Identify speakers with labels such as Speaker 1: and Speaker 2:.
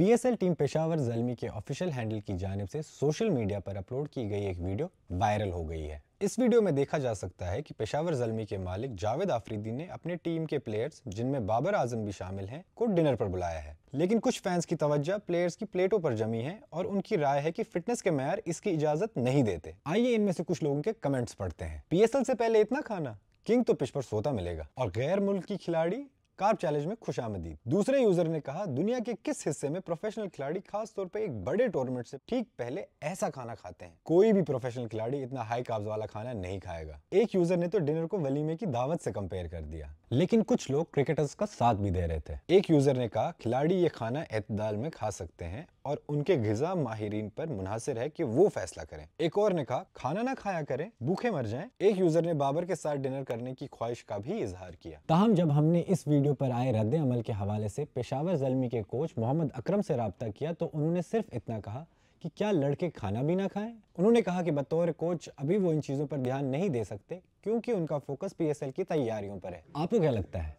Speaker 1: P S L team Peshawar Zalmi के official handle की जानिब से सोशल मीडिया पर अपलोड की गई एक वीडियो वायरल हो गई है। इस वीडियो में देखा जा सकता है कि पेशावर ज़ल्मी के मालिक जावेद आफरीदी ने अपने टीम के प्लेयर्स, जिनमें बाबर आजम भी शामिल हैं, को डिनर पर बुलाया है। लेकिन कुछ फैंस की तवज्जो प्लेयर्स की प्लेटों पर जमी है और उनकी राय है कि फिटनेस के मेयार इसकी इजाजत नहीं देते। आइए इनमें से कुछ लोगों के कमेंट्स पढ़ते हैं। PSL से पहले इतना खाना, किंग तो पिच पर सोता मिलेगा। और गैर मुल्क की खिलाड़ी कार्ब चैलेंज में खुशामदीद। दूसरे यूजर ने कहा, दुनिया के किस हिस्से में प्रोफेशनल खिलाड़ी खास तौर पे एक बड़े टूर्नामेंट से ठीक पहले ऐसा खाना खाते हैं? कोई भी प्रोफेशनल खिलाड़ी इतना हाई कार्ब्स वाला खाना नहीं खाएगा। एक यूजर ने तो डिनर को वलीमे की दावत से कंपेयर कर दिया। लेकिन कुछ लोग क्रिकेटर्स का साथ भी दे रहे थे। एक यूजर ने कहा, खिलाड़ी ये खाना एतदाल में खा सकते हैं और उनके ग़िज़ा माहिरीन पर मुनहसर है कि वो फैसला करें। एक और ने कहा, खाना ना खाया करें, भूखे मर जाएं। एक यूजर ने बाबर के साथ डिनर करने की ख्वाहिश का भी इजहार किया। ताहम जब हमने इस वीडियो पर आए रद्द अमल के हवाले से पेशावर ज़ल्मी के कोच मोहम्मद अकरम से राब्ता किया तो उन्होंने सिर्फ इतना कहा कि क्या लड़के खाना भी ना खाएं। उन्होंने कहा कि बतौर कोच अभी वो इन चीज़ों पर ध्यान नहीं दे सकते क्योंकि उनका फोकस PSL की तैयारियों पर है। आपको क्या लगता है?